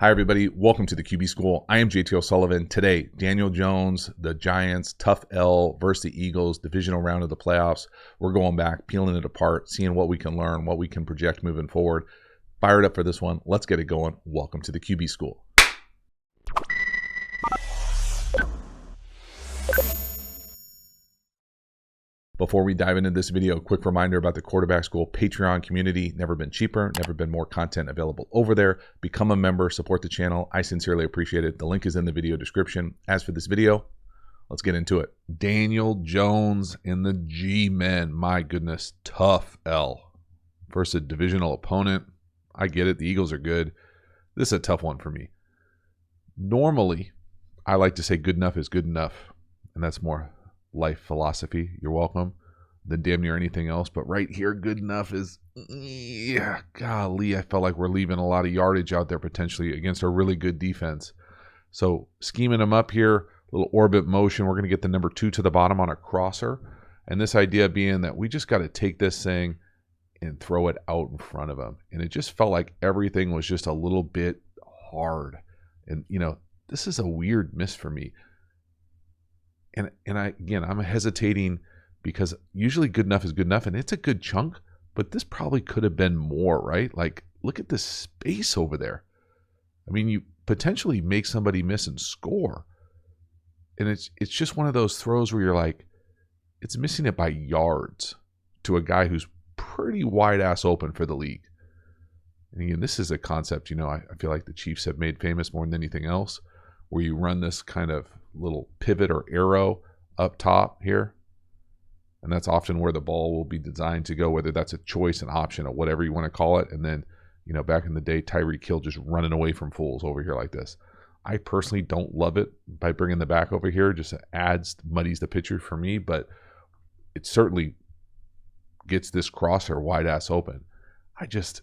Hi, everybody. Welcome to the QB School. I am JT O'Sullivan. Today, Daniel Jones, the Giants, tough L versus the Eagles, divisional round of the playoffs. We're going back, peeling it apart, seeing what we can learn, what we can project moving forward. Fired up for this one. Let's get it going. Welcome to the QB School. Before we dive into this video, a quick reminder about the Quarterback School Patreon community. Never been cheaper, never been more content available over there. Become a member, support the channel. I sincerely appreciate it. The link is in the video description. As for this video, let's get into it. Daniel Jones and the G-Men. My goodness, tough L versus a divisional opponent. I get it. The Eagles are good. This is a tough one for me. Normally, I like to say good enough is good enough, and that's more life philosophy, you're welcome, than damn near anything else. But right here, good enough is, yeah, golly, I felt like we're leaving a lot of yardage out there potentially against a really good defense. So scheming them up here, little orbit motion, we're going to get the number 2 to the bottom on a crosser. And this idea being that we just got to take this thing and throw it out in front of them. And it just felt like everything was just a little bit hard. And, you know, this is a weird miss for me. And I'm hesitating because usually good enough is good enough, and it's a good chunk, but this probably could have been more, right? Like, look at this space over there. I mean, you potentially make somebody miss and score. And it's just one of those throws where you're like, it's missing it by yards to a guy who's pretty wide ass open for the league. And again, this is a concept, you know, I feel like the Chiefs have made famous more than anything else, where you run this kind of little pivot or arrow up top here. And that's often where the ball will be designed to go, whether that's a choice, an option, or whatever you want to call it. And then, you know, back in the day, Tyreek Hill just running away from fools over here like this. I personally don't love it by bringing the back over here. Just muddies the picture for me, but it certainly gets this crosser wide ass open.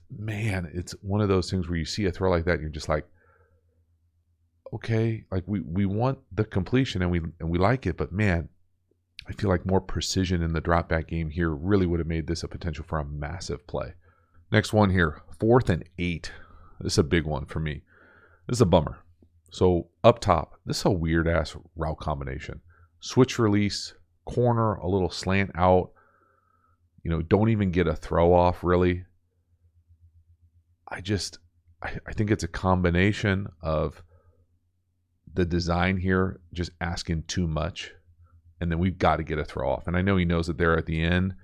Man, it's one of those things where you see a throw like that and you're just like, okay, like we want the completion and we like it, but man, I feel like more precision in the drop back game here really would have made this a potential for a massive play. Next one here, 4th and 8. This is a big one for me. This is a bummer. So up top, this is a weird ass route combination. Switch release, corner, a little slant out. You know, don't even get a throw off really. I think it's a combination of the design here just asking too much, and then we've got to get a throw off. And I know he knows that they're at the end,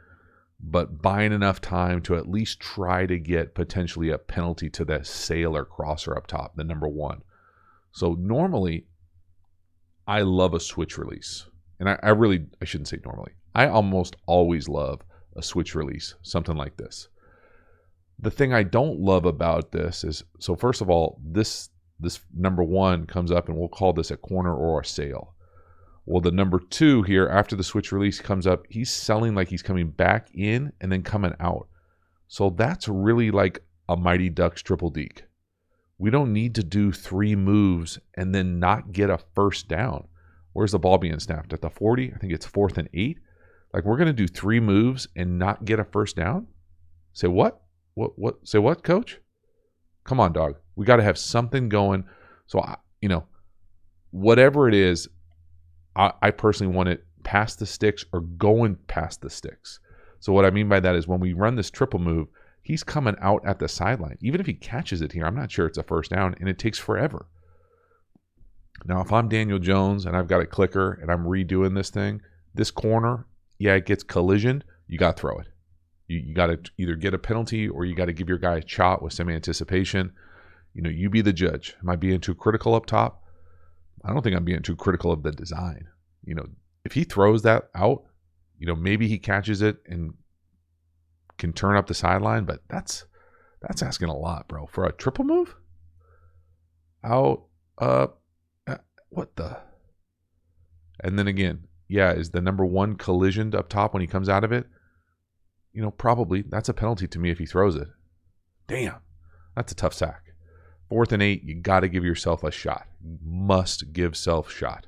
but buying enough time to at least try to get potentially a penalty to that sailor crosser up top, the number 1. So normally, I love a switch release. And I shouldn't say normally. I almost always love a switch release, something like this. The thing I don't love about this is, so first of all, this number 1 comes up and we'll call this a corner or a sail. Well, the number 2 here after the switch release comes up, he's selling like he's coming back in and then coming out. So that's really like a Mighty Ducks triple deke. We don't need to do 3 moves and then not get a first down. Where's the ball being snapped? At the 40? I think it's 4th and 8. Like, we're going to do 3 moves and not get a first down? Say what? What? Say what, coach? Come on, dog. We got to have something going. So, whatever it is, I personally want it past the sticks or going past the sticks. So what I mean by that is when we run this triple move, he's coming out at the sideline. Even if he catches it here, I'm not sure it's a first down, and it takes forever. Now, if I'm Daniel Jones and I've got a clicker and I'm redoing this thing, this corner, yeah, it gets collisioned. You got to throw it. You got to either get a penalty or you got to give your guy a shot with some anticipation. You know, you be the judge. Am I being too critical up top? I don't think I'm being too critical of the design. You know, if he throws that out, you know, maybe he catches it and can turn up the sideline, but that's asking a lot, bro. For a triple move? Out, up, what the? And then again, yeah, is the number 1 collisioned up top when he comes out of it? You know, probably. That's a penalty to me if he throws it. Damn, that's a tough sack. 4th and 8, you got to give yourself a shot. You must give self shot.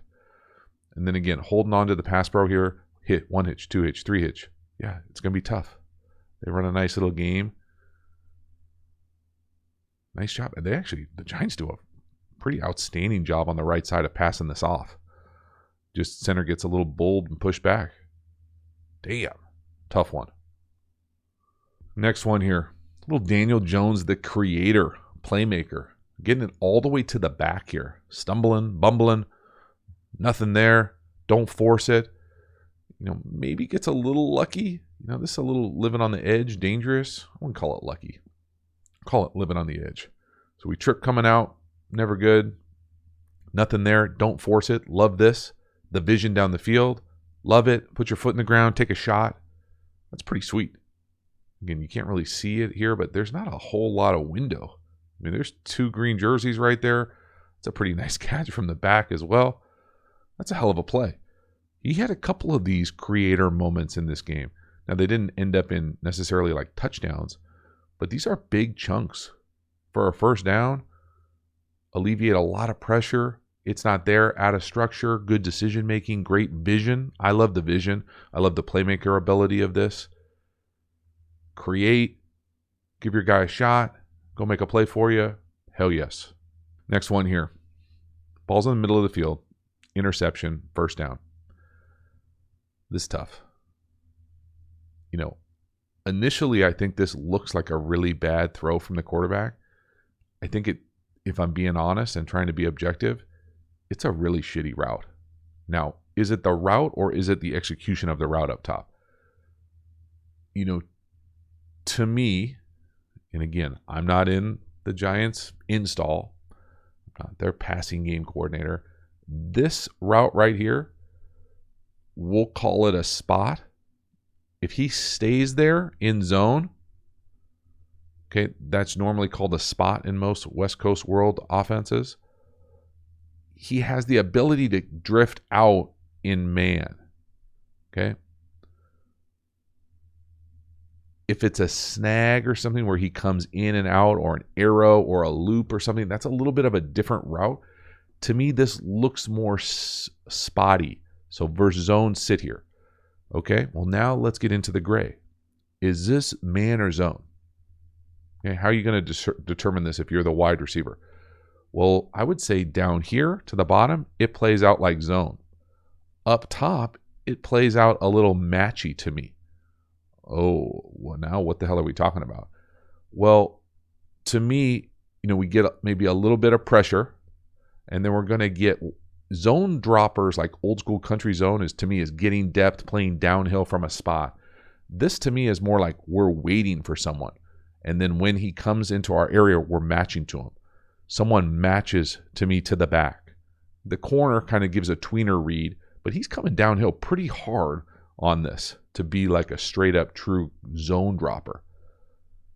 And then again, holding on to the pass pro here, hit 1 hitch, 2 hitch, 3 hitch. Yeah, it's going to be tough. They run a nice little game. Nice job. And the Giants do a pretty outstanding job on the right side of passing this off. Just center gets a little bold and pushed back. Damn. Tough one. Next one here. Little Daniel Jones, the creator, playmaker. Getting it all the way to the back here. Stumbling, bumbling. Nothing there. Don't force it. Maybe gets a little lucky. This is a little living on the edge, dangerous. I wouldn't call it lucky. Call it living on the edge. So we trip coming out. Never good. Nothing there. Don't force it. Love this. The vision down the field. Love it. Put your foot in the ground. Take a shot. That's pretty sweet. Again, you can't really see it here, but there's not a whole lot of window. There's 2 green jerseys right there. It's a pretty nice catch from the back as well. That's a hell of a play. He had a couple of these creator moments in this game. Now, they didn't end up in necessarily like touchdowns, but these are big chunks. For a first down, alleviate a lot of pressure. It's not there, out of structure, good decision making, great vision. I love the vision. I love the playmaker ability of this. Create, give your guy a shot, go make a play for you. Hell yes. Next one here. Ball's in the middle of the field. Interception, first down. This is tough. Initially, I think this looks like a really bad throw from the quarterback. I think if I'm being honest and trying to be objective, it's a really shitty route. Now, is it the route or is it the execution of the route up top? To me, and again, I'm not in the Giants install. I'm not their passing game coordinator. This route right here, we'll call it a spot. If he stays there in zone, okay, that's normally called a spot in most West Coast world offenses. He has the ability to drift out in man, okay? If it's a snag or something where he comes in and out, or an arrow or a loop or something, that's a little bit of a different route. To me, this looks more spotty. So versus zone, sit here. Okay, well now let's get into the gray. Is this man or zone? Okay, how are you going to determine this if you're the wide receiver? Well, I would say down here to the bottom, it plays out like zone. Up top, it plays out a little matchy to me. Oh, well now what the hell are we talking about? Well, to me, we get maybe a little bit of pressure, and then we're going to get zone droppers, like old school country zone is getting depth, playing downhill from a spot. This to me is more like we're waiting for someone. And then when he comes into our area, we're matching to him. Someone matches to me to the back. The corner kind of gives a tweener read, but he's coming downhill pretty hard on this to be like a straight up true zone dropper.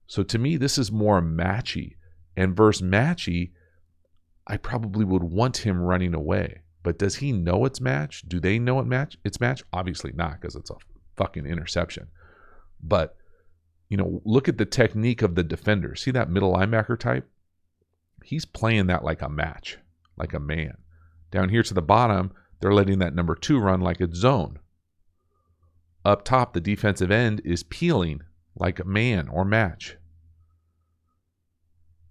So to me, this is more matchy. And versus matchy, I probably would want him running away. But does he know it's match? Do they know it's match? Obviously not, because it's a fucking interception. But, look at the technique of the defender. See that middle linebacker type? He's playing that like a match, like a man. Down here to the bottom, they're letting that number 2 run like it's zone. Up top, the defensive end is peeling like a man or match.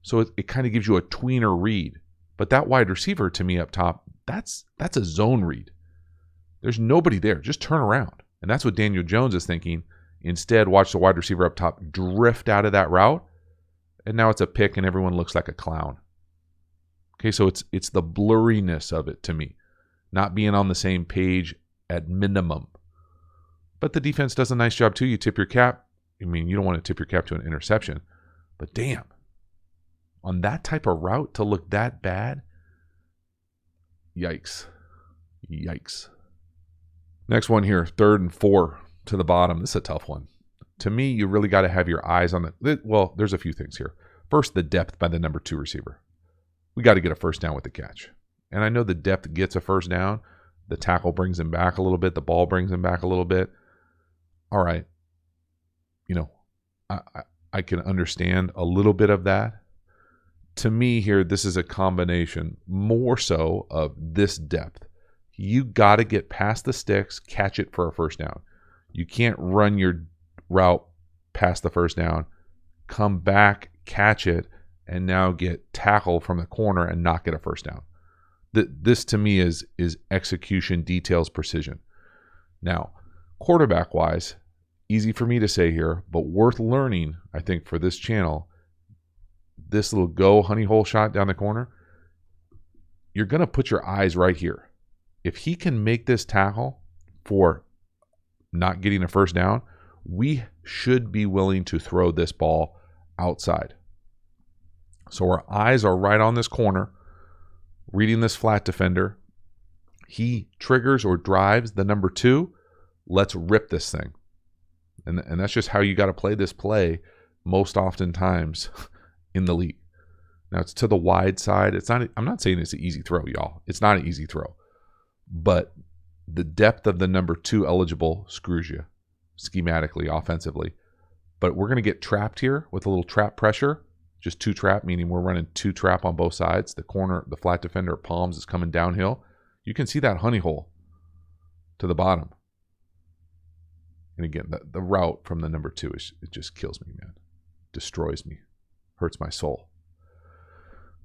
So it kind of gives you a tweener read. But that wide receiver to me up top, that's a zone read. There's nobody there. Just turn around. And that's what Daniel Jones is thinking. Instead, watch the wide receiver up top drift out of that route. And now it's a pick and everyone looks like a clown. Okay, so it's the blurriness of it to me. Not being on the same page at minimum. But the defense does a nice job too. You tip your cap. You don't want to tip your cap to an interception. But damn. On that type of route to look that bad, yikes. Yikes. Next one here, 3rd and 4 to the bottom. This is a tough one. To me, you really got to have your eyes on well, there's a few things here. First, the depth by the number 2 receiver. We got to get a first down with the catch. And I know the depth gets a first down. The tackle brings him back a little bit. The ball brings him back a little bit. All right. I can understand a little bit of that. To me here, this is a combination more so of this depth. You got to get past the sticks, catch it for a first down. You can't run your route past the first down, come back, catch it, and now get tackle from the corner and not get a first down. This to me is execution, details, precision. Now, quarterback wise, easy for me to say here, but worth learning, I think, for this channel. This little go honey hole shot down the corner, you're going to put your eyes right here. If he can make this tackle for not getting a first down, we should be willing to throw this ball outside. So our eyes are right on this corner, reading this flat defender. He triggers or drives the number 2. Let's rip this thing. And that's just how you got to play this play most oftentimes in the league. Now it's to the wide side. I'm not saying it's an easy throw, y'all. It's not an easy throw. But the depth of the number 2 eligible screws you schematically, offensively. But we're going to get trapped here with a little trap pressure. Just 2 trap, meaning we're running 2 trap on both sides. The corner, the flat defender, palms is coming downhill. You can see that honey hole to the bottom. And again, the route from the number 2, it just kills me, man. Destroys me. Hurts my soul.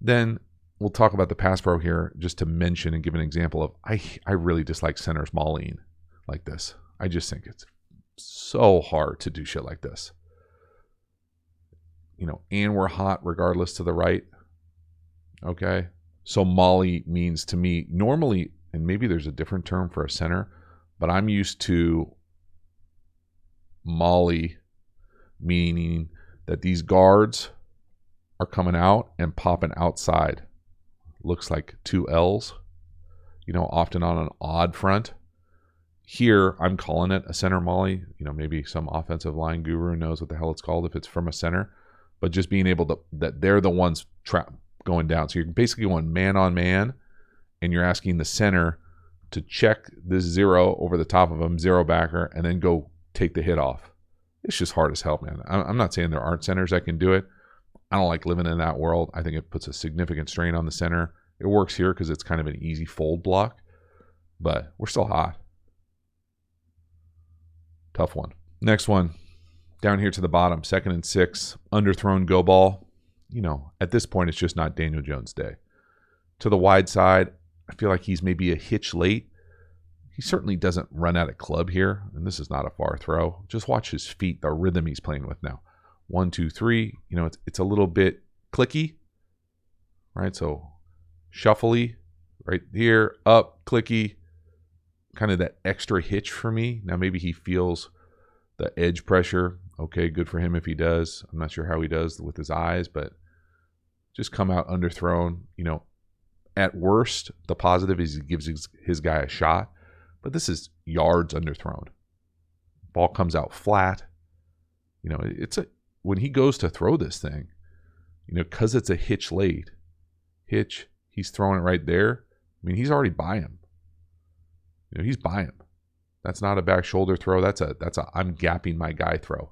Then we'll talk about the pass pro here just to mention and give an example of I really dislike centers mollying like this. I just think it's so hard to do shit like this. And we're hot regardless to the right. Okay. So molly means to me normally, and maybe there's a different term for a center, but I'm used to molly meaning that these guards are coming out and popping outside. Looks like 2 L's, often on an odd front. Here, I'm calling it a center molly. Maybe some offensive line guru knows what the hell it's called if it's from a center. But just being able to, that they're the ones going down. So you're basically going man on man, and you're asking the center to check this 0 over the top of them, 0 backer, and then go take the hit off. It's just hard as hell, man. I'm not saying there aren't centers that can do it. I don't like living in that world. I think it puts a significant strain on the center. It works here because it's kind of an easy fold block, but we're still hot. Tough one. Next one. Down here to the bottom, 2nd and 6, underthrown go ball. At this point, it's just not Daniel Jones' day. To the wide side, I feel like he's maybe a hitch late. He certainly doesn't run out of club here, and this is not a far throw. Just watch his feet, the rhythm he's playing with now. 1, 2, 3. It's a little bit clicky, right? So shuffly right here, up, clicky, kind of that extra hitch for me. Now maybe he feels the edge pressure. Okay, good for him if he does. I'm not sure how he does with his eyes, but just come out underthrown. At worst, the positive is he gives his guy a shot, but this is yards underthrown. Ball comes out flat. When he goes to throw this thing, because it's a hitch late, he's throwing it right there. I mean, he's already by him. He's by him. That's not a back shoulder throw. That's a I'm gapping my guy throw.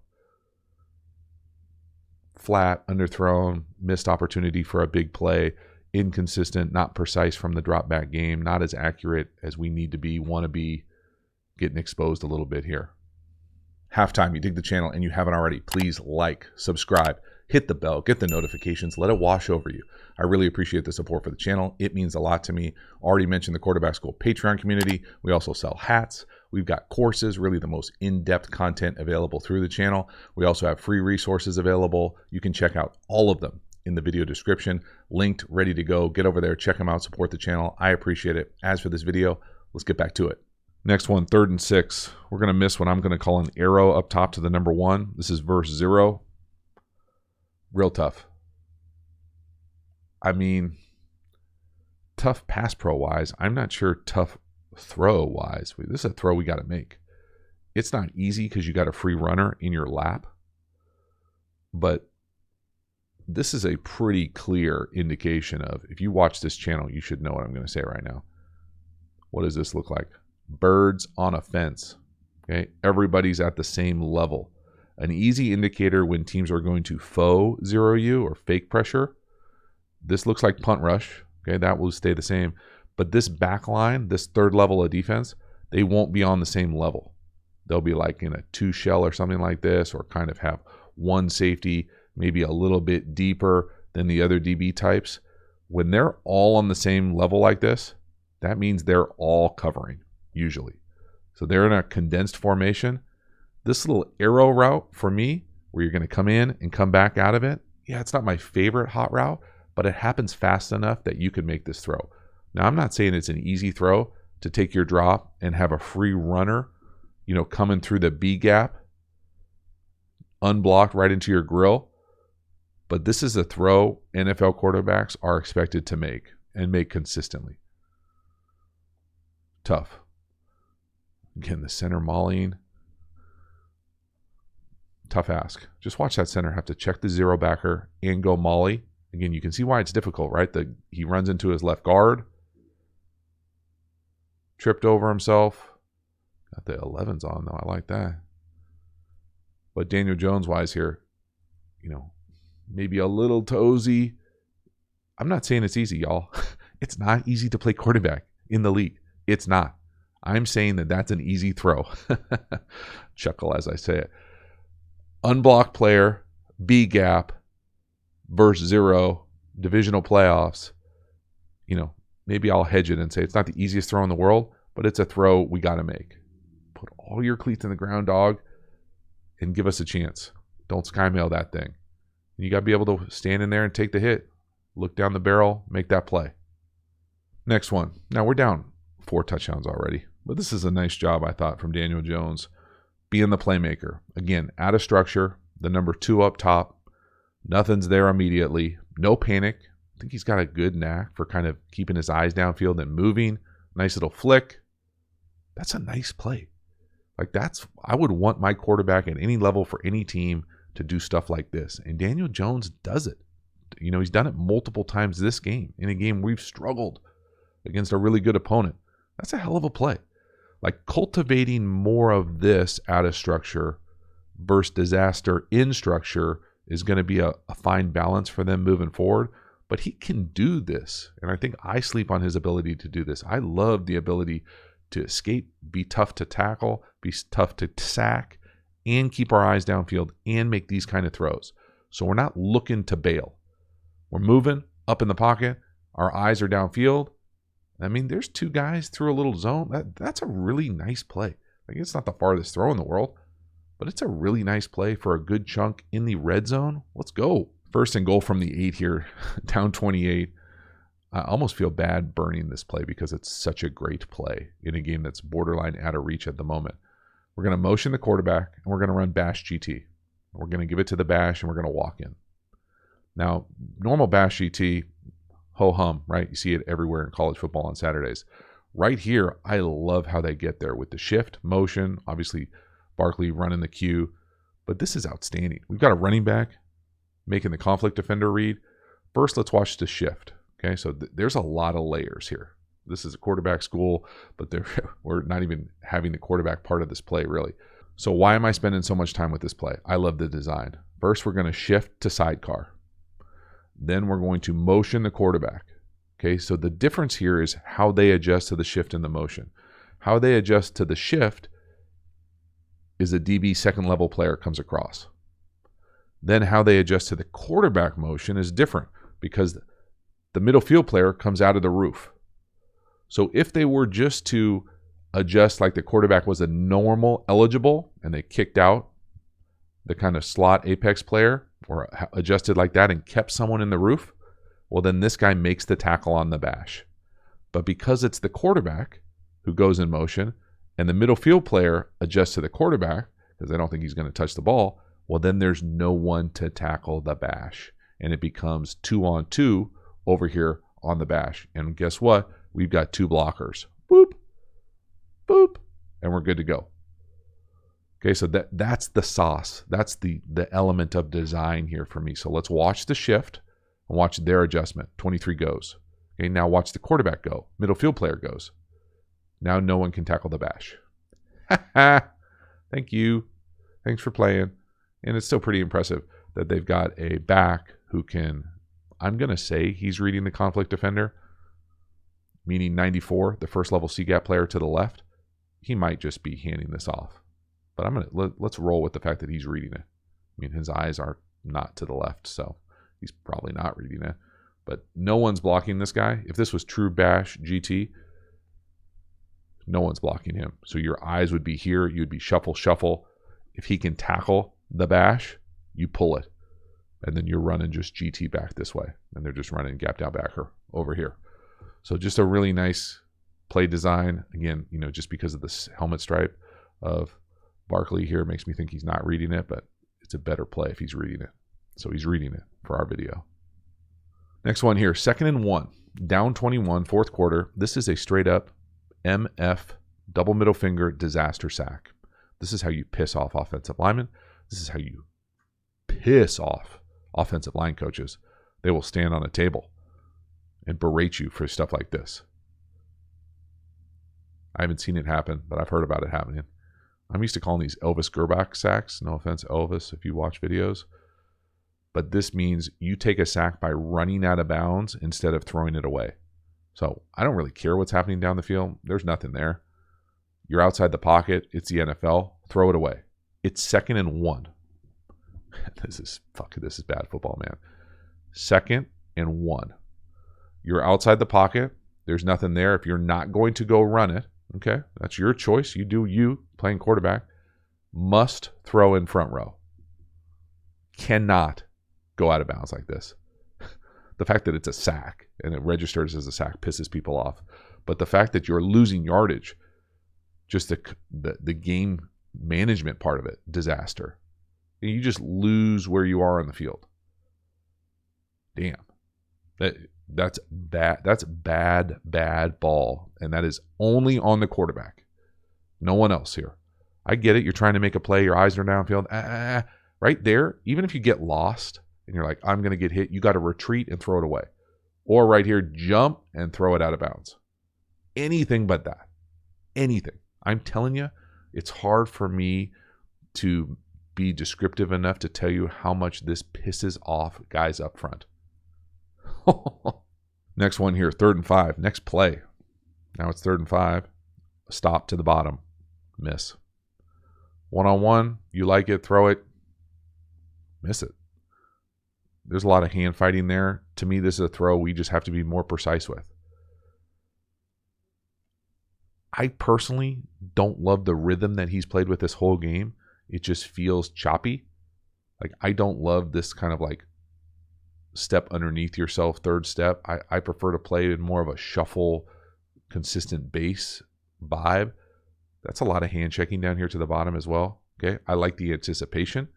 Flat, underthrown, missed opportunity for a big play, inconsistent, not precise from the drop back game, not as accurate as we need to be, want to be, getting exposed a little bit here. Halftime, you dig the channel and you haven't already, please like, subscribe, hit the bell, get the notifications, let it wash over you. I really appreciate the support for the channel. It means a lot to me. Already mentioned the Quarterback School Patreon community. We also sell hats. We've got courses, really the most in-depth content available through the channel. We also have free resources available. You can check out all of them in the video description. Linked, ready to go. Get over there, check them out, support the channel. I appreciate it. As for this video, let's get back to it. Next one, 3rd and 6. We're going to miss what I'm going to call an arrow up top to the number 1. This is verse 0. Real tough. I mean, tough pass pro wise. I'm not sure tough throw wise. This is a throw we got to make. It's not easy because you got a free runner in your lap, but this is a pretty clear indication of, if you watch this channel, you should know what I'm going to say right now. What does this look like? Birds on a fence. Okay, everybody's at the same level. An easy indicator when teams are going to faux zero you or fake pressure. This looks like punt rush. Okay, that will stay the same. But this back line, this third level of defense, they won't be on the same level. They'll be like in a 2 shell or something like this, or kind of have one safety, maybe a little bit deeper. than the other DB types, when they're all on the same level like this, that means they're all covering, usually. So they're in a condensed formation. This little arrow route for me, where you're going to come in and come back out of it, yeah, it's not my favorite hot route, but it happens fast enough that you can make this throw. Now, I'm not saying it's an easy throw to take your drop and have a free runner, coming through the B gap, unblocked right into your grill. But this is a throw NFL quarterbacks are expected to make and make consistently. Tough. Again, the center mollying. Tough ask. Just watch that center have to check the zero backer and go molly. Again, you can see why it's difficult, right? He runs into his left guard. Tripped over himself. Got the 11s on, though. I like that. But Daniel Jones-wise here, maybe a little toesy. I'm not saying it's easy, y'all. It's not easy to play quarterback in the league. It's not. I'm saying that that's an easy throw. Chuckle as I say it. Unblocked player, B gap, verse 0, divisional playoffs. Maybe I'll hedge it and say it's not the easiest throw in the world, but it's a throw we got to make. Put all your cleats in the ground, dog, and give us a chance. Don't skymail that thing. You got to be able to stand in there and take the hit, look down the barrel, make that play. Next one. Now we're down 4 touchdowns already, but this is a nice job, I thought, from Daniel Jones being the playmaker. Again, out of structure, the number 2 up top. Nothing's there immediately. No panic. I think he's got a good knack for kind of keeping his eyes downfield and moving. Nice little flick. That's a nice play. I would want my quarterback at any level for any team to do stuff like this. And Daniel Jones does it. He's done it multiple times this game. In a game we've struggled against a really good opponent. That's a hell of a play. Cultivating more of this out of structure versus disaster in structure is going to be a fine balance for them moving forward. But he can do this. And I think I sleep on his ability to do this. I love the ability to escape, be tough to tackle, be tough to sack, and keep our eyes downfield and make these kind of throws. So we're not looking to bail. We're moving up in the pocket. Our eyes are downfield. There's 2 guys through a little zone. That's a really nice play. It's not the farthest throw in the world, but it's a really nice play for a good chunk in the red zone. Let's go. First and goal from the 8 here, down 28. I almost feel bad burning this play because it's such a great play in a game that's borderline out of reach at the moment. We're going to motion the quarterback, and we're going to run bash GT. We're going to give it to the bash, and we're going to walk in. Now, normal bash GT, ho-hum, right? You see it everywhere in college football on Saturdays. Right here, I love how they get there with the shift, motion, obviously Barkley running the Q, but this is outstanding. We've got a running back making the conflict defender read. First, let's watch the shift. Okay, so there's a lot of layers here. This is a quarterback school, but we're not even having the quarterback part of this play, really. So why am I spending so much time with this play? I love the design. First, we're going to shift to sidecar. Then we're going to motion the quarterback. Okay, so the difference here is how they adjust to the shift and the motion. How they adjust to the shift is a DB second level player comes across. Then how they adjust to the quarterback motion is different because the middle field player comes out of the roof. So if they were just to adjust like the quarterback was a normal eligible and they kicked out the kind of slot apex player or adjusted like that and kept someone in the roof, well, then this guy makes the tackle on the bash. But because it's the quarterback who goes in motion and the middle field player adjusts to the quarterback because they don't think he's going to touch the ball, well, then there's no one to tackle the bash. And it becomes 2-on-2 over here on the bash. And guess what? We've got 2 blockers. Boop, boop, and we're good to go. Okay, so that's the sauce. That's the element of design here for me. So let's watch the shift and watch their adjustment. 23 goes. Okay, now watch the quarterback go. Middle field player goes. Now no one can tackle the bash. Thank you. Thanks for playing. And it's still pretty impressive that they've got a back who can, I'm going to say he's reading the conflict defender, meaning 94, the first level C-gap player to the left. He might just be handing this off. But let's roll with the fact that he's reading it. I mean, his eyes are not to the left, so He's probably not reading it. But no one's blocking this guy. If this was true bash GT, no one's blocking him. So your eyes would be here. You'd be shuffle, shuffle. If he can tackle the bash, you pull it. And then you're running just GT back this way. And they're just running gap down backer over here. So just a really nice play design. Again, just because of this helmet stripe of Barkley here makes me think he's not reading it, but it's a better play if he's reading it. So he's reading it for our video. Next one here, 2nd and 1, down 21, 4th quarter. This is a straight up MF double middle finger disaster sack. This is how you piss off offensive linemen. This is how you piss off offensive line coaches. They will stand on a table and berate you for stuff like this. I haven't seen it happen, but I've heard about it happening. I'm used to calling these Elvis Gerbach sacks. No offense, Elvis, if you watch videos. But this means you take a sack by running out of bounds instead of throwing it away. So I don't really care what's happening down the field. There's nothing there. You're outside the pocket. It's the NFL. Throw it away. It's 2nd and 1. This is bad football, man. 2nd and 1. You're outside the pocket. There's nothing there. If you're not going to go run it, okay, that's your choice. You do you playing quarterback. Must throw in front row. Cannot go out of bounds like this. The fact that it's a sack and it registers as a sack pisses people off. But the fact that you're losing yardage, just the game management part of it, disaster. You just lose where you are on the field. Damn. That's bad. That's bad ball. And that is only on the quarterback. No one else here. I get it. You're trying to make a play. Your eyes are downfield. Right there, even if you get lost and you're like, I'm going to get hit, you got to retreat and throw it away. Or right here, jump and throw it out of bounds. Anything but that. Anything. I'm telling you, it's hard for me to be descriptive enough to tell you how much this pisses off guys up front. Next one here, 3rd and 5. Next play. Now it's 3rd and 5. Stop to the bottom. Miss. 1-on-1. You like it, throw it. Miss it. There's a lot of hand fighting there. To me, this is a throw we just have to be more precise with. I personally don't love the rhythm that he's played with this whole game. It just feels choppy. Like, I don't love this kind of like step underneath yourself, 3rd step. I prefer to play in more of a shuffle, consistent base vibe. That's a lot of hand checking down here to the bottom as well. Okay, I like the anticipation.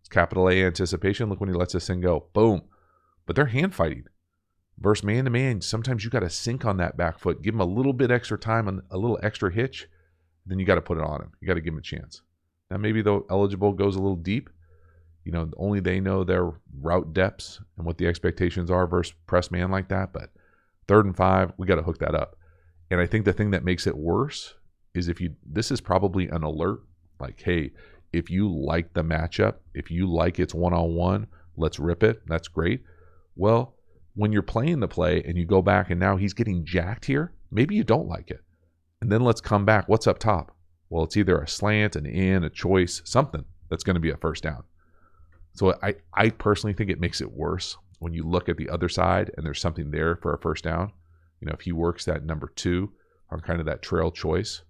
It's capital A anticipation. Look when he lets this thing go. Boom. But they're hand fighting. Versus man to man, sometimes you got to sink on that back foot. Give him a little bit extra time and a little extra hitch. Then you got to put it on him. You got to give him a chance. Now maybe the eligible goes a little deep. Only they know their route depths and what the expectations are versus press man like that. But 3rd and 5, we got to hook that up. And I think the thing that makes it worse is this is probably an alert. Like, hey, if you like the matchup, if you like it's 1-on-1, let's rip it. That's great. Well, when you're playing the play and you go back and now he's getting jacked here, maybe you don't like it. And then let's come back. What's up top? Well, it's either a slant, an in, a choice, something that's going to be a 1st down. So I personally think it makes it worse when you look at the other side and there's something there for a 1st down. If he works that number 2 on kind of that trail choice,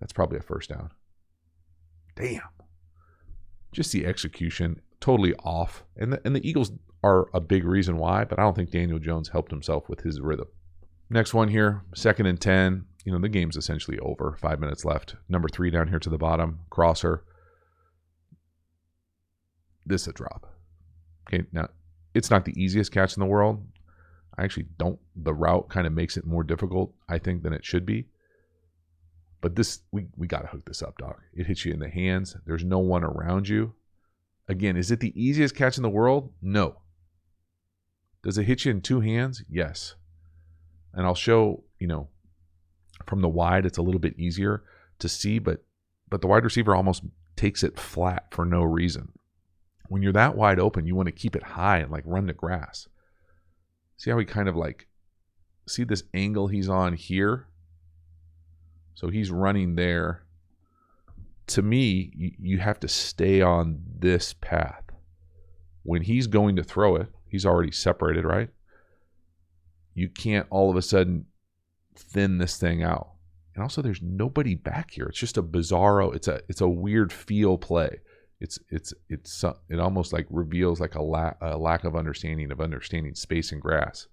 that's probably a 1st down. Damn. Just the execution, totally off. And the Eagles are a big reason why, but I don't think Daniel Jones helped himself with his rhythm. Next one here, 2nd and 10. The game's essentially over. 5 minutes left. Number 3 down here to the bottom. Crosser. This is a drop. Okay, now, it's not the easiest catch in the world. I actually don't. The route kind of makes it more difficult, I think, than it should be. But this, we got to hook this up, dog. It hits you in the hands. There's no one around you. Again, is it the easiest catch in the world? No. Does it hit you in 2 hands? Yes. And I'll show, from the wide, it's a little bit easier to see, but the wide receiver almost takes it flat for no reason. When you're that wide open, you want to keep it high and like run the grass. See how he kind of like, see this angle he's on here? So he's running there. To me, you have to stay on this path. when he's going to throw it, he's already separated, right? You can't all of a sudden thin this thing out. And also there's nobody back here. It's just a bizarro, it's a weird feel play. It almost like reveals like a lack of understanding space and grass.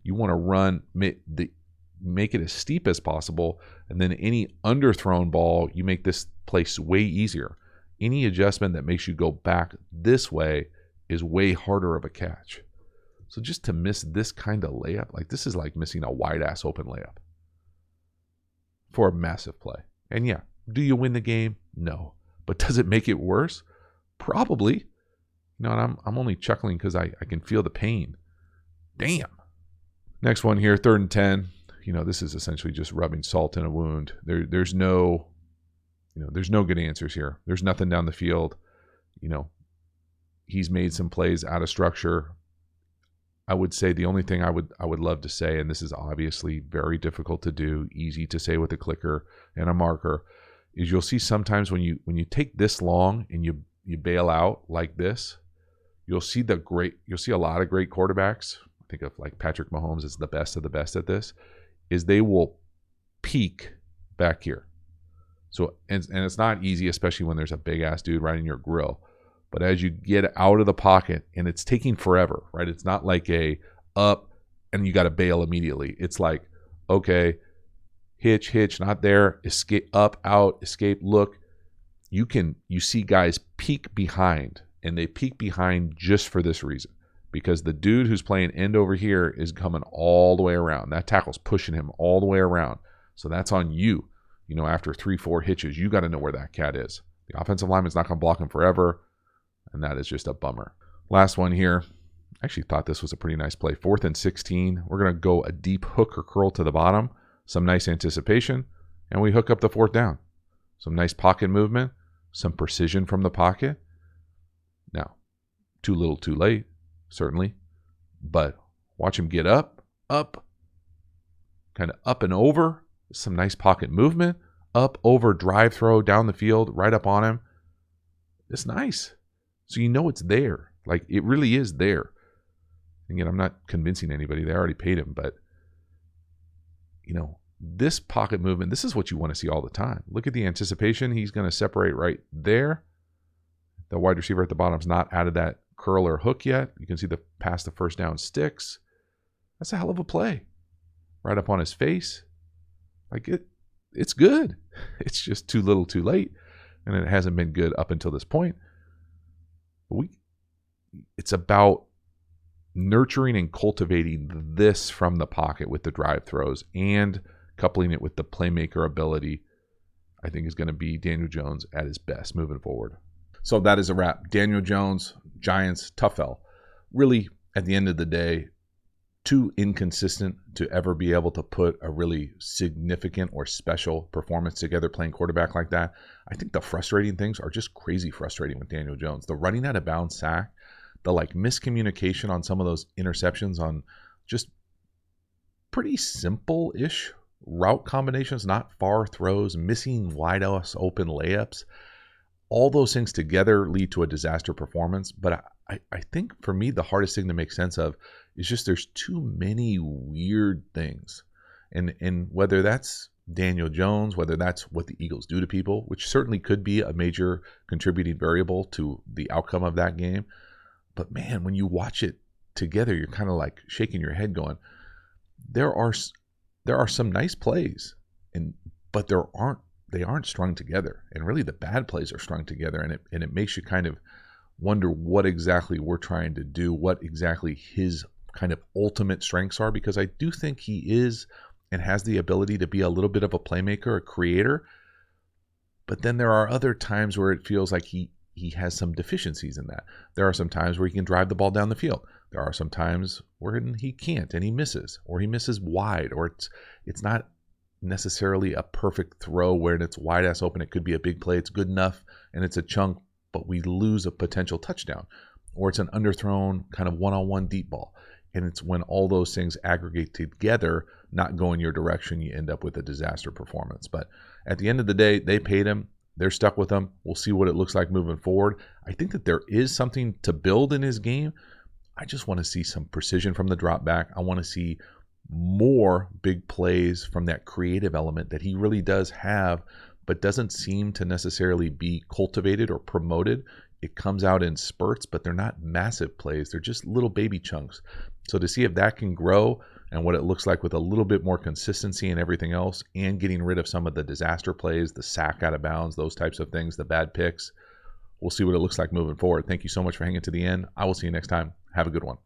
You want to run, make it as steep as possible, and then any underthrown ball, you make this place way easier. Any adjustment that makes you go back this way is way harder of a catch. So just to miss this kind of layup, like this is like missing a wide ass open layup for a massive play. And yeah, do you win the game? No. But does it make it worse? Probably. You know, and I'm only chuckling because I can feel the pain. Damn. Next one here, 3rd and 10. You know, this is essentially just rubbing salt in a wound. There's no good answers here. There's nothing down the field. You know, he's made some plays out of structure. I would say the only thing I would love to say, and this is obviously very difficult to do, easy to say with a clicker and a marker, is you'll see sometimes when you take this long and you bail out like this, you'll see a lot of great quarterbacks. I think of like Patrick Mahomes is the best of the best at this, is they will peak back here. So and it's not easy, especially when there's a big ass dude right in your grill. But as you get out of the pocket, and it's taking forever, right? It's not like a up and you got to bail immediately. It's like, okay, hitch, not there, escape, up, out, escape, look. You see guys peek behind, and they peek behind just for this reason. Because the dude who's playing end over here is coming all the way around. That tackle's pushing him all the way around. So that's on you. You know, after 3-4 hitches, you got to know where that cat is. The offensive lineman's not going to block him forever. And that is just a bummer. Last one here. I actually thought this was a pretty nice play. 4th and 16. We're going to go a deep hook or curl to the bottom. Some nice anticipation. And we hook up the 4th down. Some nice pocket movement. Some precision from the pocket. Now, too little too late, certainly. But watch him get up, kind of up and over. Some nice pocket movement. Up, over, drive throw, down the field, right up on him. It's nice. So you know it's there. Like, it really is there. Again, I'm not convincing anybody. They already paid him. But, you know, this pocket movement, this is what you want to see all the time. Look at the anticipation. He's going to separate right there. The wide receiver at the bottom's not out of that curl or hook yet. You can see the pass the 1st down sticks. That's a hell of a play. Right up on his face. Like, it's good. It's just too little too late. And it hasn't been good up until this point. It's about nurturing and cultivating this from the pocket with the drive throws and coupling it with the playmaker ability, I think is going to be Daniel Jones at his best moving forward. So that is a wrap. Daniel Jones, Giants, tough L. Really, at the end of the day, too inconsistent to ever be able to put a really significant or special performance together playing quarterback like that. I think the frustrating things are just crazy frustrating with Daniel Jones. The running out of bounds sack, the like miscommunication on some of those interceptions on just pretty simple-ish route combinations, not far throws, missing wide-ass open layups. All those things together lead to a disaster performance. But I think for me, the hardest thing to make sense of is just there's too many weird things. And whether that's Daniel Jones, whether that's what the Eagles do to people, which certainly could be a major contributing variable to the outcome of that game. But man, when you watch it together, you're kind of like shaking your head going, there are some nice plays, but they aren't strung together. And really the bad plays are strung together, and it makes you kind of wonder what exactly we're trying to do, what exactly his kind of ultimate strengths are, because I do think he is and has the ability to be a little bit of a playmaker, a creator. But then there are other times where it feels like he has some deficiencies in that. There are some times where he can drive the ball down the field. There are some times where he can't and he misses, or he misses wide, or it's not necessarily a perfect throw where it's wide ass open. It could be a big play. It's good enough and it's a chunk, but we lose a potential touchdown, or it's an underthrown kind of one-on-one deep ball. And it's when all those things aggregate together, not go in your direction, you end up with a disaster performance. But at the end of the day, they paid him. They're stuck with him. We'll see what it looks like moving forward. I think that there is something to build in his game. I just want to see some precision from the drop back. I want to see more big plays from that creative element that he really does have, but doesn't seem to necessarily be cultivated or promoted. It comes out in spurts, but they're not massive plays. They're just little baby chunks. So to see if that can grow and what it looks like with a little bit more consistency and everything else, and getting rid of some of the disaster plays, the sack out of bounds, those types of things, the bad picks, we'll see what it looks like moving forward. Thank you so much for hanging to the end. I will see you next time. Have a good one.